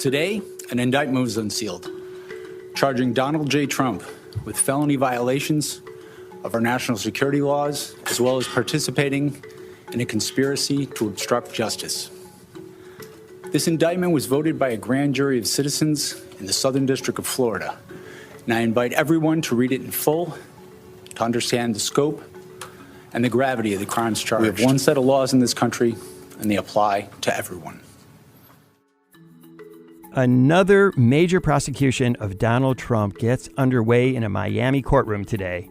Today, an indictment was unsealed, charging Donald J. Trump with felony violations of our national security laws, as well as participating in a conspiracy to obstruct justice. This indictment was voted by a grand jury of citizens in the Southern District of Florida, and I invite everyone to read it in full to understand the scope and the gravity of the crimes charged. We have one set of laws in this country, and they apply to everyone. Another major prosecution of Donald Trump gets underway in a Miami courtroom today.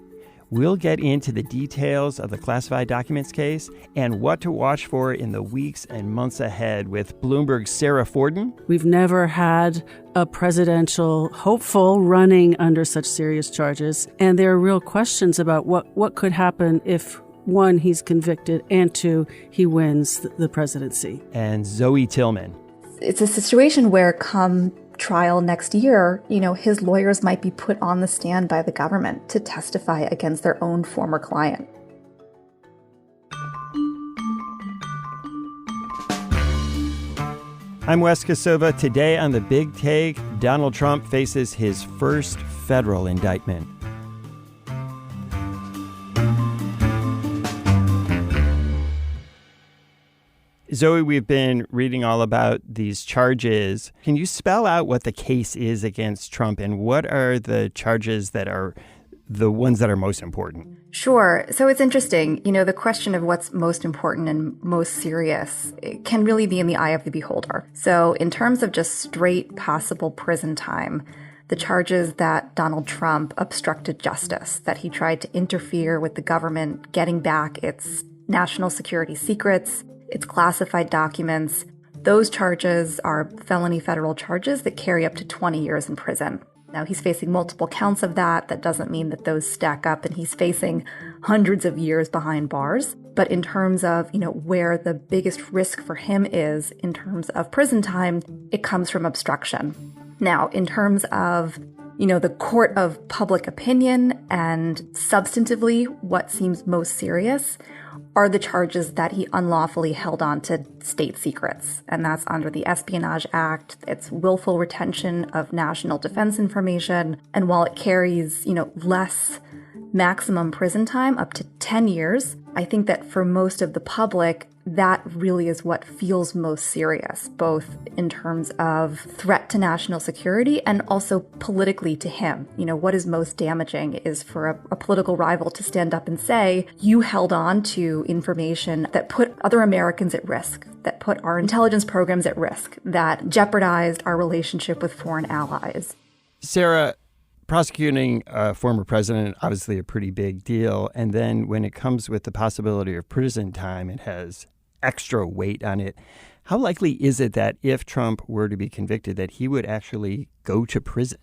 We'll get into the details of the classified documents case and what to watch for in the weeks and months ahead with Bloomberg's Sarah Fulton. We've never had a presidential hopeful running under such serious charges, and there are real questions about what could happen if, one, he's convicted, and two, he wins the presidency. And Zoe Tillman. It's a situation where come trial next year, his lawyers might be put on the stand by the government to testify against their own former client. I'm Wes Kosova. Today on The Big Take, Donald Trump faces his first federal indictment. Zoe, we've been reading all about these charges. Can you spell out what the case is against Trump and what are the charges that are the ones that are most important? Sure. So it's interesting. The question of what's most important and most serious can really be in the eye of the beholder. So in terms of just straight possible prison time, the charges that Donald Trump obstructed justice, that he tried to interfere with the government getting back its national security secrets, its classified documents, those charges are felony federal charges that carry up to 20 years in prison. Now, he's facing multiple counts of that. That doesn't mean that those stack up and he's facing hundreds of years behind bars. But in terms of, where the biggest risk for him is in terms of prison time, it comes from obstruction. Now, in terms of, the court of public opinion and substantively what seems most serious are the charges that he unlawfully held on to state secrets. And that's under the Espionage Act. It's willful retention of national defense information. And while it carries, less maximum prison time, up to 10 years, I think that for most of the public, that really is what feels most serious, both in terms of threat to national security and also politically to him. What is most damaging is for a political rival to stand up and say, you held on to information that put other Americans at risk, that put our intelligence programs at risk, that jeopardized our relationship with foreign allies. Sarah, prosecuting a former president, obviously a pretty big deal. And then when it comes with the possibility of prison time, it has extra weight on it. How likely is it that if Trump were to be convicted, that he would actually go to prison?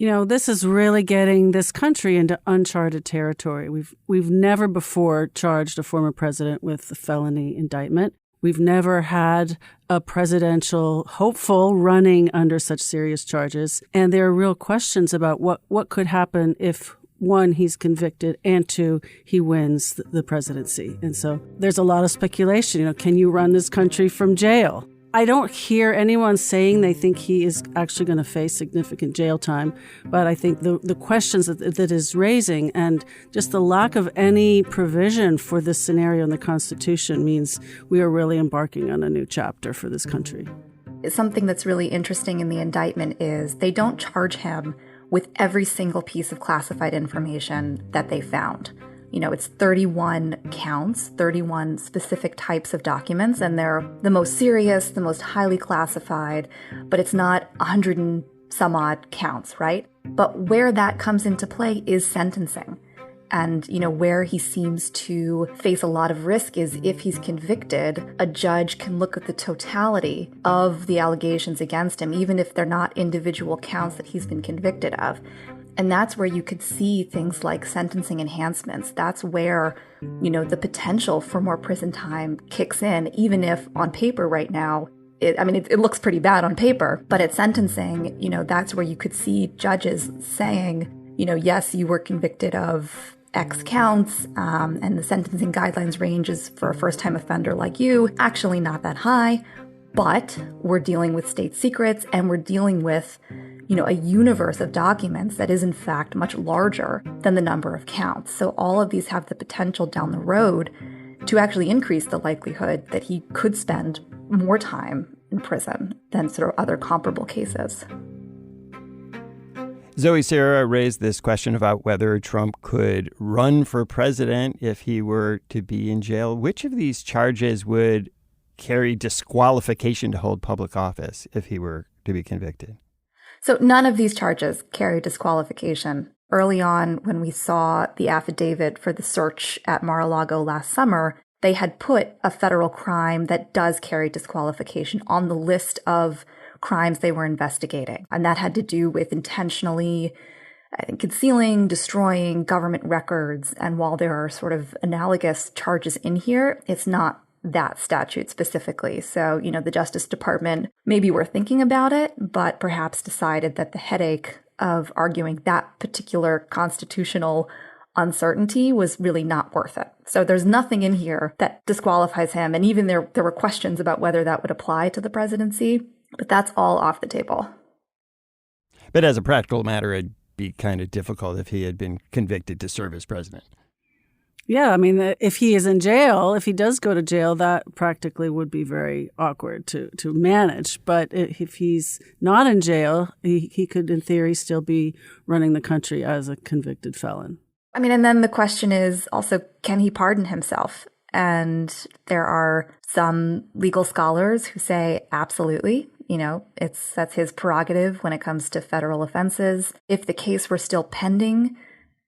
This is really getting this country into uncharted territory. We've never before charged a former president with a felony indictment. We've never had a presidential hopeful running under such serious charges. And there are real questions about what could happen if, one, he's convicted, and two, he wins the presidency. And so there's a lot of speculation. Can you run this country from jail? I don't hear anyone saying they think he is actually going to face significant jail time. But I think the questions that is raising and just the lack of any provision for this scenario in the Constitution means we are really embarking on a new chapter for this country. Something that's really interesting in the indictment is they don't charge him with every single piece of classified information that they found. It's 31 counts, 31 specific types of documents, and they're the most serious, the most highly classified, but it's not 100 and some odd counts, right? But where that comes into play is sentencing. And, where he seems to face a lot of risk is if he's convicted, a judge can look at the totality of the allegations against him, even if they're not individual counts that he's been convicted of. And that's where you could see things like sentencing enhancements. That's where, the potential for more prison time kicks in, even if on paper right now, it looks pretty bad on paper, but at sentencing, that's where you could see judges saying, yes, you were convicted of X counts, and the sentencing guidelines range is for a first-time offender like you, actually not that high. But we're dealing with state secrets, and we're dealing with, a universe of documents that is in fact much larger than the number of counts. So all of these have the potential down the road to actually increase the likelihood that he could spend more time in prison than sort of other comparable cases. Zoe Sarah raised this question about whether Trump could run for president if he were to be in jail. Which of these charges would carry disqualification to hold public office if he were to be convicted? So none of these charges carry disqualification. Early on, when we saw the affidavit for the search at Mar-a-Lago last summer, they had put a federal crime that does carry disqualification on the list of crimes they were investigating. And that had to do with intentionally, concealing, destroying government records. And while there are sort of analogous charges in here, it's not that statute specifically. So, the Justice Department maybe were thinking about it, but perhaps decided that the headache of arguing that particular constitutional uncertainty was really not worth it. So there's nothing in here that disqualifies him. And even there were questions about whether that would apply to the presidency, but that's all off the table. But as a practical matter, it'd be kind of difficult if he had been convicted to serve as president. Yeah, if he is in jail, if he does go to jail, that practically would be very awkward to manage. But if he's not in jail, he could, in theory, still be running the country as a convicted felon. And then the question is also, can he pardon himself? And there are some legal scholars who say absolutely. That's his prerogative when it comes to federal offenses. If the case were still pending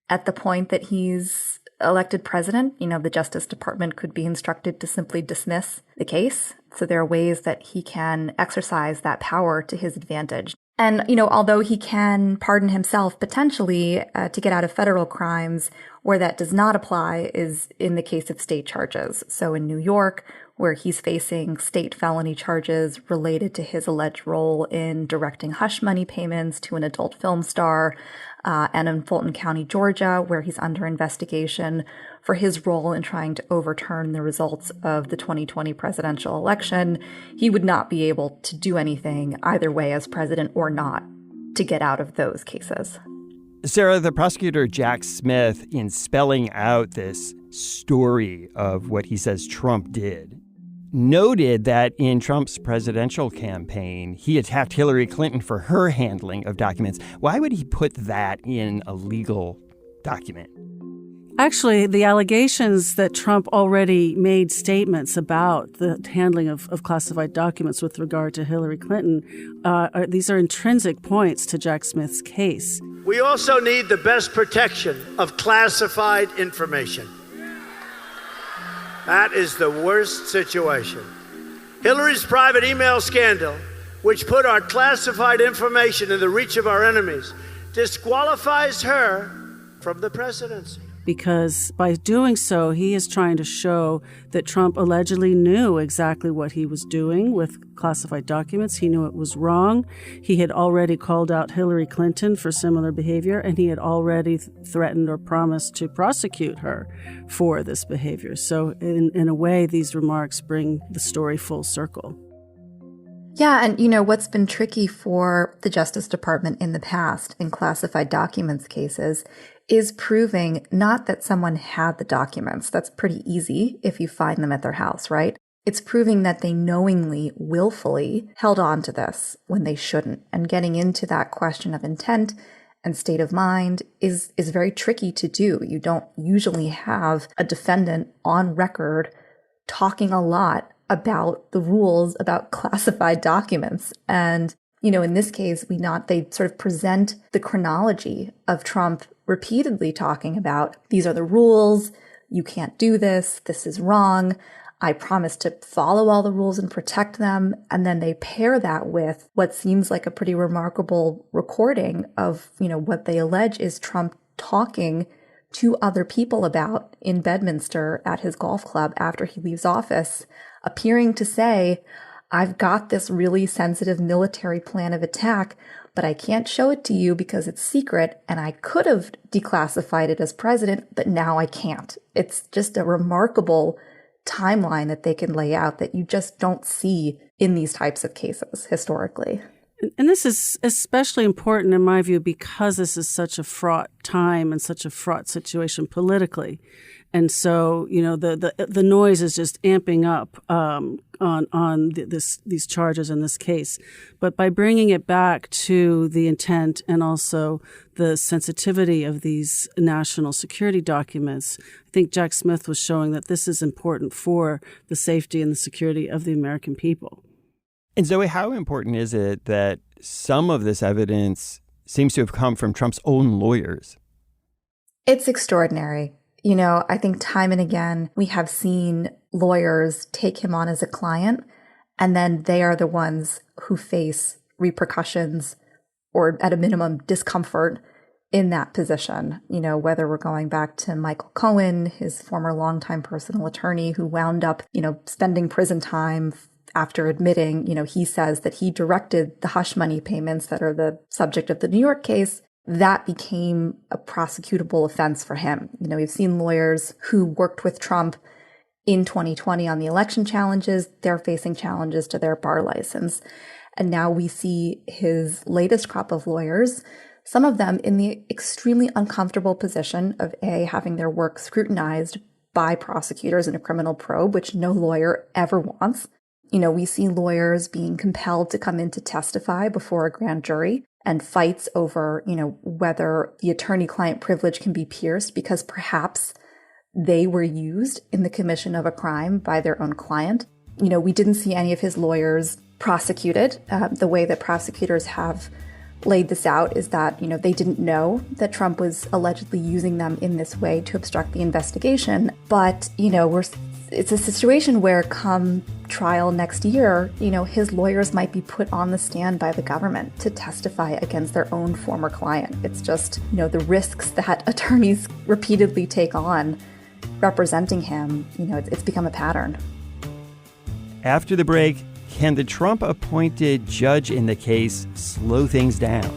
at the point that he's elected president, the Justice Department could be instructed to simply dismiss the case. So there are ways that he can exercise that power to his advantage. And, although he can pardon himself potentially to get out of federal crimes, where that does not apply is in the case of state charges. So in New York, where he's facing state felony charges related to his alleged role in directing hush money payments to an adult film star, and in Fulton County, Georgia, where he's under investigation for his role in trying to overturn the results of the 2020 presidential election, he would not be able to do anything either way as president or not to get out of those cases. Sarah, the prosecutor Jack Smith, in spelling out this story of what he says Trump did, noted that in Trump's presidential campaign, he attacked Hillary Clinton for her handling of documents. Why would he put that in a legal document? Actually, the allegations that Trump already made statements about the handling of classified documents with regard to Hillary Clinton, these are intrinsic points to Jack Smith's case. We also need the best protection of classified information. That is the worst situation. Hillary's private email scandal, which put our classified information in the reach of our enemies, disqualifies her from the presidency. Because by doing so, he is trying to show that Trump allegedly knew exactly what he was doing with classified documents. He knew it was wrong. He had already called out Hillary Clinton for similar behavior, and he had already threatened or promised to prosecute her for this behavior. So in a way, these remarks bring the story full circle. Yeah, and what's been tricky for the Justice Department in the past in classified documents cases is proving not that someone had the documents. That's pretty easy if you find them at their house, right? It's proving that they knowingly, willfully held on to this when they shouldn't. And getting into that question of intent and state of mind is very tricky to do. You don't usually have a defendant on record talking a lot about the rules about classified documents. And, in this case, they sort of present the chronology of Trump repeatedly talking about, these are the rules, you can't do this, this is wrong, I promise to follow all the rules and protect them. And then they pair that with what seems like a pretty remarkable recording of, what they allege is Trump talking to other people about in Bedminster at his golf club after he leaves office, appearing to say, I've got this really sensitive military plan of attack, but I can't show it to you because it's secret, and I could have declassified it as president, but now I can't. It's just a remarkable timeline that they can lay out that you just don't see in these types of cases historically. And this is especially important, in my view, because this is such a fraught time and such a fraught situation politically. And so, the noise is just amping up on these charges in this case. But by bringing it back to the intent and also the sensitivity of these national security documents, I think Jack Smith was showing that this is important for the safety and the security of the American people. And Zoe, how important is it that some of this evidence seems to have come from Trump's own lawyers? It's extraordinary. I think time and again, we have seen lawyers take him on as a client, and then they are the ones who face repercussions or at a minimum discomfort in that position. Whether we're going back to Michael Cohen, his former longtime personal attorney who wound up, spending prison time after admitting, he says that he directed the hush money payments that are the subject of the New York case. That became a prosecutable offense for him. We've seen lawyers who worked with Trump in 2020 on the election challenges. They're facing challenges to their bar license. And now we see his latest crop of lawyers, some of them in the extremely uncomfortable position of having their work scrutinized by prosecutors in a criminal probe, which no lawyer ever wants. We see lawyers being compelled to come in to testify before a grand jury, and fights over, whether the attorney-client privilege can be pierced because perhaps they were used in the commission of a crime by their own client. We didn't see any of his lawyers prosecuted. The way that prosecutors have laid this out is that, they didn't know that Trump was allegedly using them in this way to obstruct the investigation. But, it's a situation where come trial next year, his lawyers might be put on the stand by the government to testify against their own former client. It's just, the risks that attorneys repeatedly take on representing him, it's become a pattern. After the break, can the Trump-appointed judge in the case slow things down?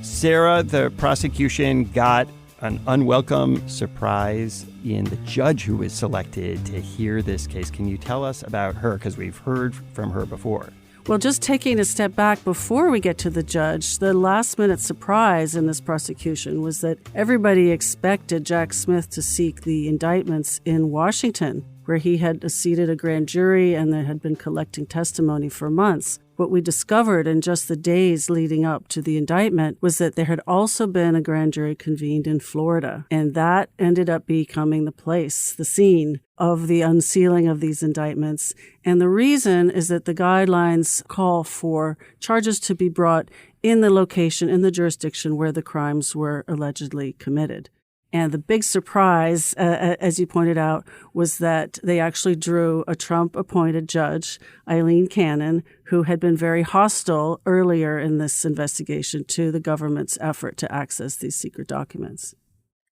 Sarah, the prosecution got an unwelcome surprise in the judge who was selected to hear this case. Can you tell us about her? Because we've heard from her before. Well, just taking a step back before we get to the judge, the last-minute surprise in this prosecution was that everybody expected Jack Smith to seek the indictments in Washington, where he had seated a grand jury and they had been collecting testimony for months. What we discovered in just the days leading up to the indictment was that there had also been a grand jury convened in Florida, and that ended up becoming the scene of the unsealing of these indictments. And the reason is that the guidelines call for charges to be brought in the location, in the jurisdiction where the crimes were allegedly committed. And the big surprise, as you pointed out, was that they actually drew a Trump-appointed judge, Eileen Cannon, who had been very hostile earlier in this investigation to the government's effort to access these secret documents.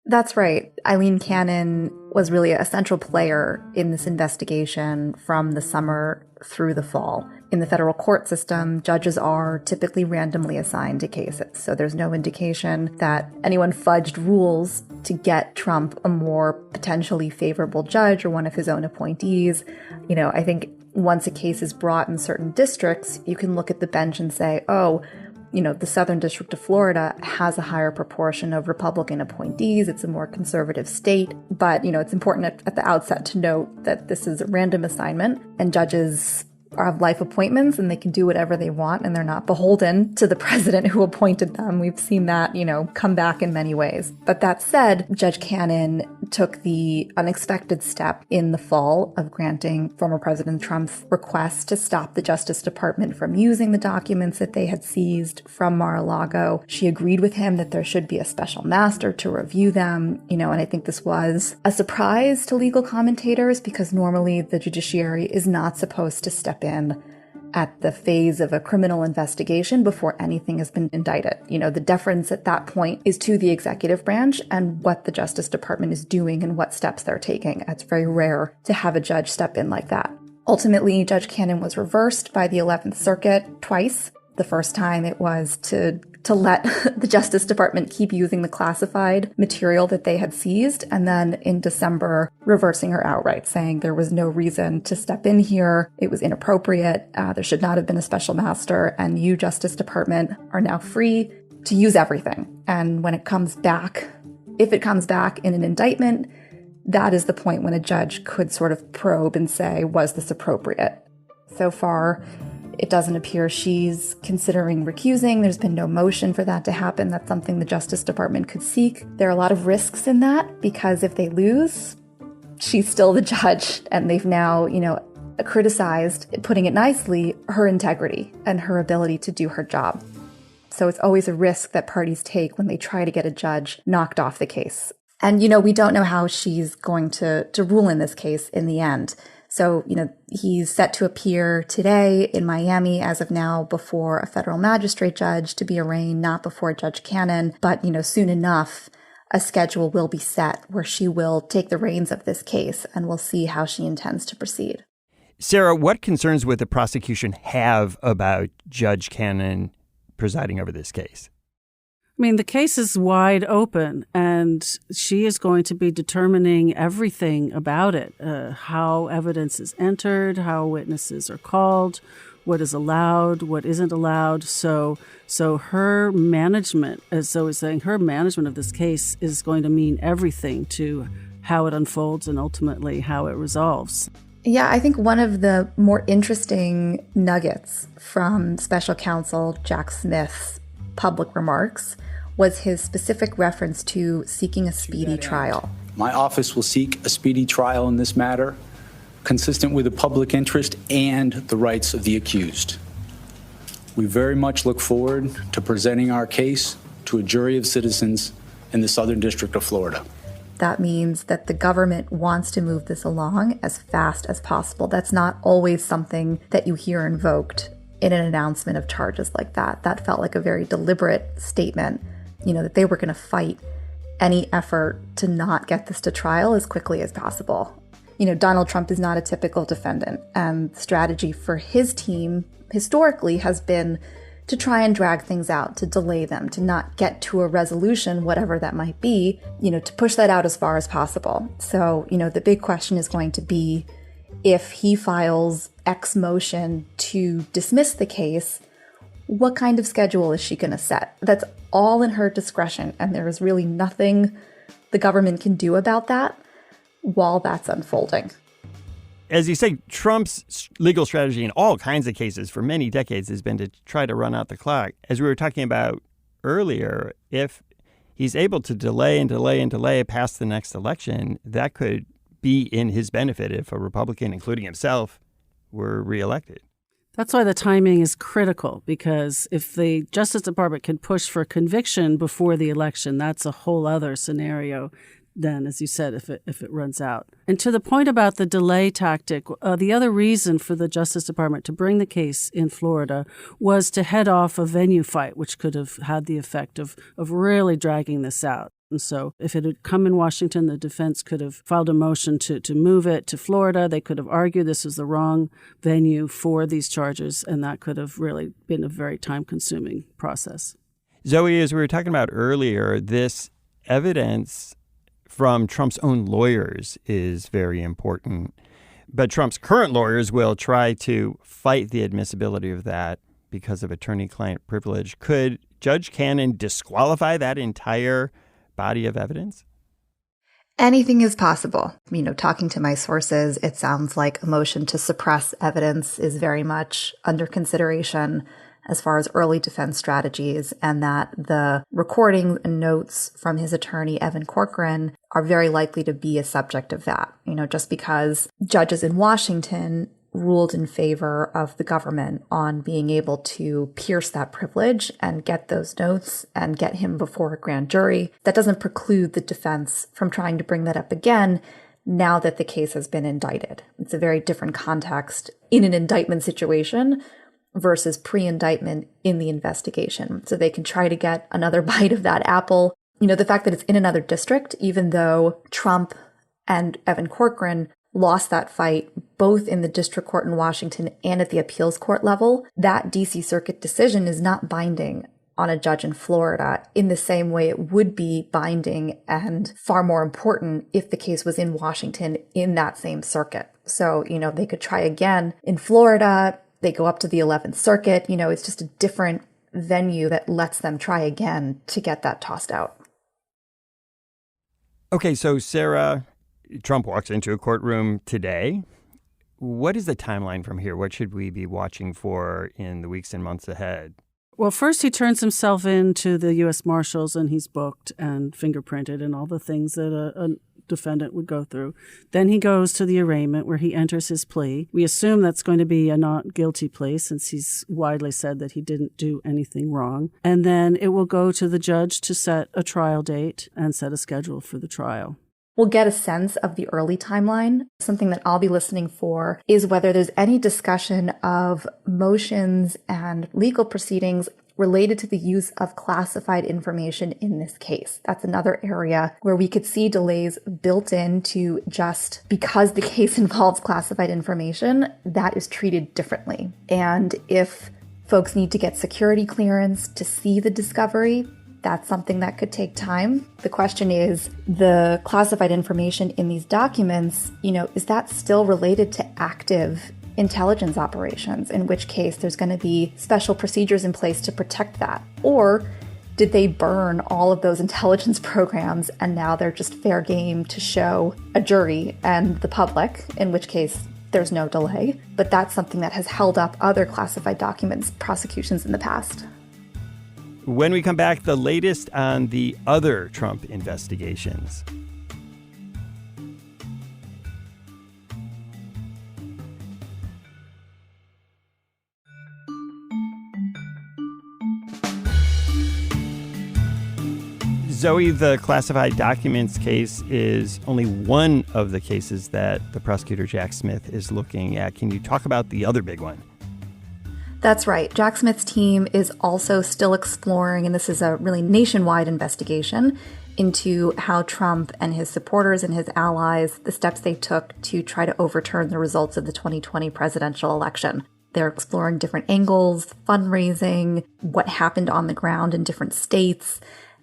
That's right. Eileen Cannon was really a central player in this investigation from the summer through the fall. In the federal court system, judges are typically randomly assigned to cases. So there's no indication that anyone fudged rules to get Trump a more potentially favorable judge or one of his own appointees. I think once a case is brought in certain districts, you can look at the bench and say, the Southern District of Florida has a higher proportion of Republican appointees. It's a more conservative state. But, it's important at the outset to note that this is a random assignment and judges have life appointments and they can do whatever they want and they're not beholden to the president who appointed them. We've seen that, come back in many ways. But that said, Judge Cannon took the unexpected step in the fall of granting former President Trump's request to stop the Justice Department from using the documents that they had seized from Mar-a-Lago. She agreed with him that there should be a special master to review them, and I think this was a surprise to legal commentators because normally the judiciary is not supposed to step in at the phase of a criminal investigation before anything has been indicted. The deference at that point is to the executive branch and what the Justice Department is doing and what steps they're taking. It's very rare to have a judge step in like that. Ultimately, Judge Cannon was reversed by the 11th Circuit twice. The first time it was to let the Justice Department keep using the classified material that they had seized, and then in December, reversing her outright, saying there was no reason to step in here. It was inappropriate. There should not have been a special master, and you, Justice Department, are now free to use everything. And when it comes back, if it comes back in an indictment, that is the point when a judge could sort of probe and say, was this appropriate? So far, it doesn't appear she's considering recusing. There's been no motion for that to happen. That's something the Justice Department could seek. There are a lot of risks in that because if they lose, she's still the judge. And they've now, criticized, putting it nicely, her integrity and her ability to do her job. So it's always a risk that parties take when they try to get a judge knocked off the case. And, we don't know how she's going to rule in this case in the end. So, he's set to appear today in Miami as of now before a federal magistrate judge to be arraigned, not before Judge Cannon. But, soon enough, a schedule will be set where she will take the reins of this case and we'll see how she intends to proceed. Sarah, what concerns would the prosecution have about Judge Cannon presiding over this case? The case is wide open, and she is going to be determining everything about it, how evidence is entered, how witnesses are called, what is allowed, what isn't allowed. So her management, as Zoe was saying, her management of this case is going to mean everything to how it unfolds and ultimately how it resolves. Yeah, I think one of the more interesting nuggets from Special Counsel Jack Smith's public remarks was his specific reference to seeking a speedy trial. My office will seek a speedy trial in this matter, consistent with the public interest and the rights of the accused. We very much look forward to presenting our case to a jury of citizens in the Southern District of Florida. That means that the government wants to move this along as fast as possible. That's not always something that you hear invoked in an announcement of charges like that. That felt like a very deliberate statement, that they were going to fight any effort to not get this to trial as quickly as possible. Donald Trump is not a typical defendant, and the strategy for his team historically has been to try and drag things out, to delay them, to not get to a resolution, whatever that might be, to push that out as far as possible. So, the big question is going to be if he files X motion to dismiss the case, what kind of schedule is she going to set? That's all in her discretion, and there is really nothing the government can do about that while that's unfolding. As you say, Trump's legal strategy in all kinds of cases for many decades has been to try to run out the clock. As we were talking about earlier, if he's able to delay and delay and delay past the next election, that could be in his benefit if a Republican, including himself, were reelected. That's why the timing is critical, because if the Justice Department can push for conviction before the election, that's a whole other scenario then, as you said, if it runs out. And to the point about the delay tactic, the other reason for the Justice Department to bring the case in Florida was to head off a venue fight, which could have had the effect of really dragging this out. And so if it had come in Washington, the defense could have filed a motion to move it to Florida. They could have argued this was the wrong venue for these charges, and that could have really been a very time-consuming process. Zoe, as we were talking about earlier, this evidence from Trump's own lawyers is very important. But Trump's current lawyers will try to fight the admissibility of that because of attorney-client privilege. Could Judge Cannon disqualify that entire body of evidence? Anything is possible. Talking to my sources, it sounds like a motion to suppress evidence is very much under consideration as far as early defense strategies, and that the recordings and notes from his attorney, Evan Corcoran, are very likely to be a subject of that. Just because judges in Washington ruled in favor of the government on being able to pierce that privilege and get those notes and get him before a grand jury, that doesn't preclude the defense from trying to bring that up again now that the case has been indicted. It's a very different context in an indictment situation versus pre-indictment in the investigation. So they can try to get another bite of that apple. The fact that it's in another district, even though Trump and Evan Corcoran lost that fight both in the district court in Washington and at the appeals court level, that DC Circuit decision is not binding on a judge in Florida in the same way it would be binding and far more important if the case was in Washington in that same circuit. So, they could try again in Florida. They go up to the 11th Circuit. It's just a different venue that lets them try again to get that tossed out. Okay, so Sarah, Trump walks into a courtroom today. What is the timeline from here? What should we be watching for in the weeks and months ahead? Well, first he turns himself in to the U.S. Marshals and he's booked and fingerprinted and all the things that a defendant would go through. Then he goes to the arraignment where he enters his plea. We assume that's going to be a not guilty plea since he's widely said that he didn't do anything wrong. And then it will go to the judge to set a trial date and set a schedule for the trial. We'll get a sense of the early timeline. Something that I'll be listening for is whether there's any discussion of motions and legal proceedings related to the use of classified information in this case. That's another area where we could see delays built into just because the case involves classified information, that is treated differently. And if folks need to get security clearance to see the discovery, that's something that could take time. The question is, the classified information in these documents, is that still related to active intelligence operations, in which case there's going to be special procedures in place to protect that? Or did they burn all of those intelligence programs and now they're just fair game to show a jury and the public, in which case there's no delay? But that's something that has held up other classified documents prosecutions in the past. When we come back, the latest on the other Trump investigations. Zoe, the classified documents case is only one of the cases that the prosecutor Jack Smith is looking at. Can you talk about the other big one? That's right. Jack Smith's team is also still exploring, and this is a really nationwide investigation into how Trump and his supporters and his allies, the steps they took to try to overturn the results of the 2020 presidential election. They're exploring different angles, fundraising, what happened on the ground in different states.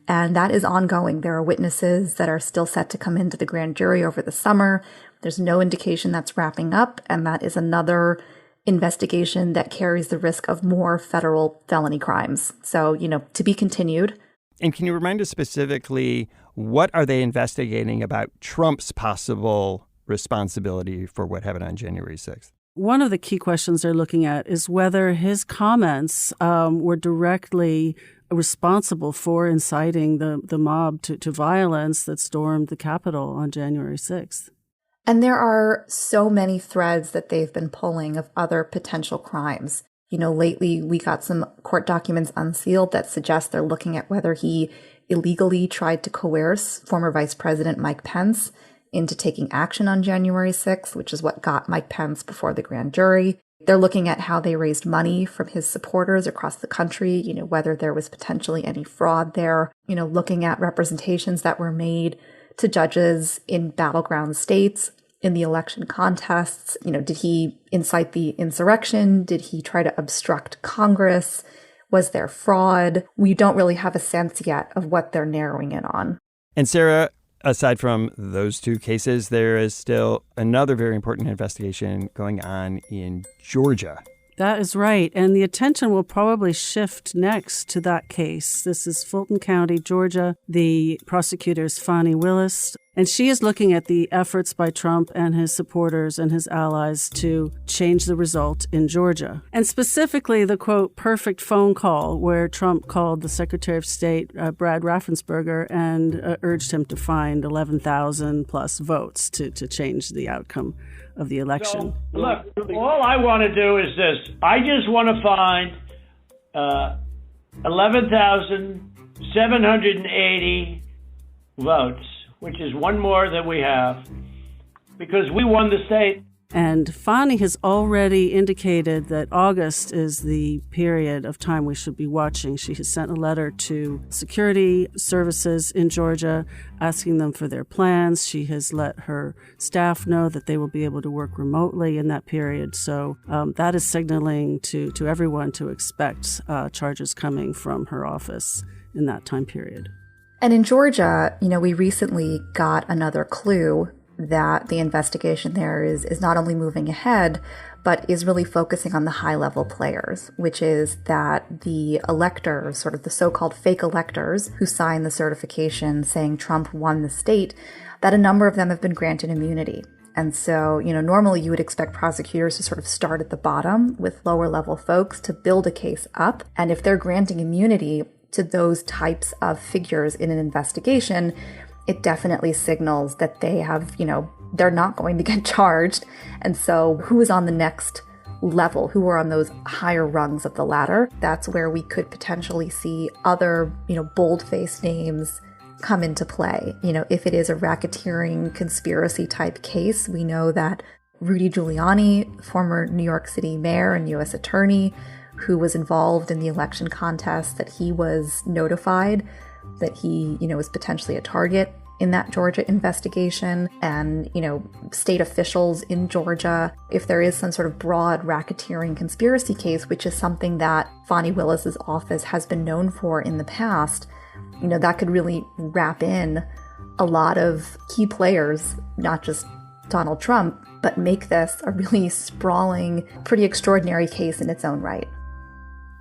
And that is ongoing. There are witnesses that are still set to come into the grand jury over the summer. There's no indication that's wrapping up. And that is another investigation that carries the risk of more federal felony crimes. So, to be continued. And can you remind us specifically, what are they investigating about Trump's possible responsibility for what happened on January 6th? One of the key questions they're looking at is whether his comments were directly responsible for inciting the mob to violence that stormed the Capitol on January 6th. And there are so many threads that they've been pulling of other potential crimes. Lately we got some court documents unsealed that suggest they're looking at whether he illegally tried to coerce former Vice President Mike Pence into taking action on January 6th, which is what got Mike Pence before the grand jury. They're looking at how they raised money from his supporters across the country, whether there was potentially any fraud there, looking at representations that were made to judges in battleground states in the election contests. Did he incite the insurrection? Did he try to obstruct Congress? Was there fraud? We don't really have a sense yet of what they're narrowing in on. And Sarah, aside from those two cases, there is still another very important investigation going on in Georgia. That is right. And the attention will probably shift next to that case. This is Fulton County, Georgia. The prosecutor is Fani Willis. And she is looking at the efforts by Trump and his supporters and his allies to change the result in Georgia. And specifically the, quote, perfect phone call where Trump called the Secretary of State, Brad Raffensperger, and urged him to find 11,000 plus votes to change the outcome of the election. So, look, all I want to do is this. I just want to find 11,780 votes, which is one more than we have, because we won the state. And Fani has already indicated that August is the period of time we should be watching. She has sent a letter to security services in Georgia asking them for their plans. She has let her staff know that they will be able to work remotely in that period. So that is signaling to everyone to expect charges coming from her office in that time period. And in Georgia, we recently got another clue that the investigation there is not only moving ahead, but is really focusing on the high-level players, which is that the electors, sort of the so-called fake electors who signed the certification saying Trump won the state, that a number of them have been granted immunity. And so, normally you would expect prosecutors to sort of start at the bottom with lower-level folks to build a case up. And if they're granting immunity to those types of figures in an investigation, it definitely signals that they have, they're not going to get charged. And so who is on the next level, who are on those higher rungs of the ladder? That's where we could potentially see other, bold-faced names come into play. If it is a racketeering conspiracy type case, we know that Rudy Giuliani, former New York City mayor and U.S. attorney, who was involved in the election contest, that he was notified that he, was potentially a target in that Georgia investigation, and, state officials in Georgia. If there is some sort of broad racketeering conspiracy case, which is something that Fani Willis's office has been known for in the past, that could really wrap in a lot of key players, not just Donald Trump, but make this a really sprawling, pretty extraordinary case in its own right.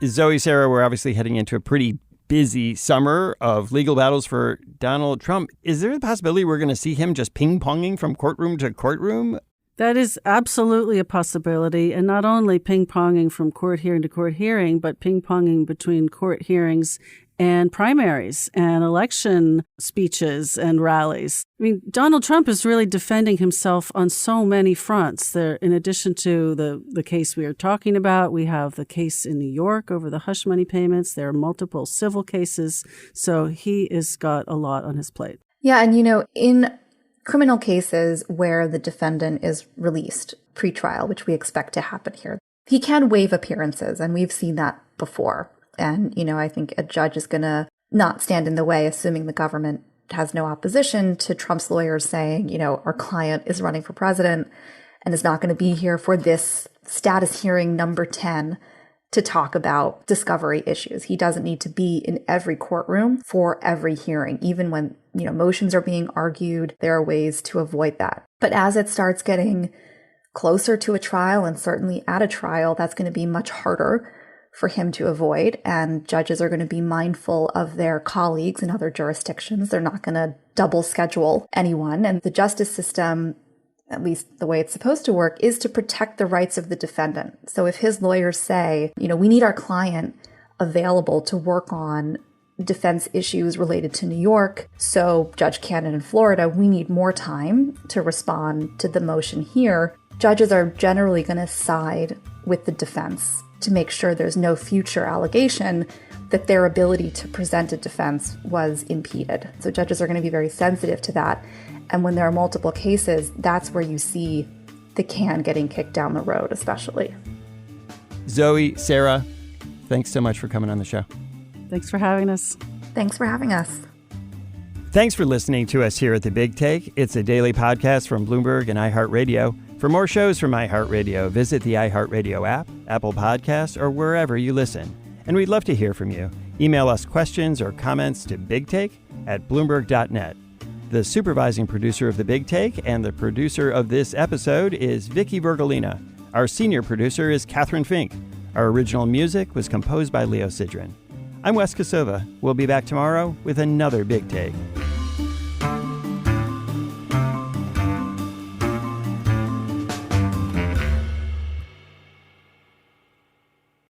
Zoe, Sarah, we're obviously heading into a pretty busy summer of legal battles for Donald Trump. Is there a possibility we're going to see him just ping-ponging from courtroom to courtroom? That is absolutely a possibility, and not only ping-ponging from court hearing to court hearing, but ping-ponging between court hearings and primaries and election speeches and rallies. I mean, Donald Trump is really defending himself on so many fronts. There, in addition to the case we are talking about, we have the case in New York over the hush money payments. There are multiple civil cases. So he has got a lot on his plate. Yeah, and in criminal cases where the defendant is released pre-trial, which we expect to happen here, he can waive appearances, and we've seen that before. And, I think a judge is going to not stand in the way, assuming the government has no opposition to Trump's lawyers saying, our client is running for president and is not going to be here for this status hearing number 10 to talk about discovery issues. He doesn't need to be in every courtroom for every hearing. Even when, motions are being argued, there are ways to avoid that. But as it starts getting closer to a trial, and certainly at a trial, that's going to be much harder for him to avoid. And judges are going to be mindful of their colleagues in other jurisdictions. They're not going to double schedule anyone. And the justice system, at least the way it's supposed to work, is to protect the rights of the defendant. So if his lawyers say, we need our client available to work on defense issues related to New York, so Judge Cannon in Florida, we need more time to respond to the motion here, judges are generally going to side with the defense to make sure there's no future allegation that their ability to present a defense was impeded. So judges are going to be very sensitive to that. And when there are multiple cases, that's where you see the can getting kicked down the road, especially. Zoe, Sarah, thanks so much for coming on the show. Thanks for having us. Thanks for having us. Thanks for listening to us here at The Big Take. It's a daily podcast from Bloomberg and iHeartRadio. For more shows from iHeartRadio, visit the iHeartRadio app, Apple Podcasts, or wherever you listen. And we'd love to hear from you. Email us questions or comments to bigtake@bloomberg.net. The supervising producer of The Big Take and the producer of this episode is Vicky Bergolina. Our senior producer is Catherine Fink. Our original music was composed by Leo Sidran. I'm Wes Kosova. We'll be back tomorrow with another Big Take.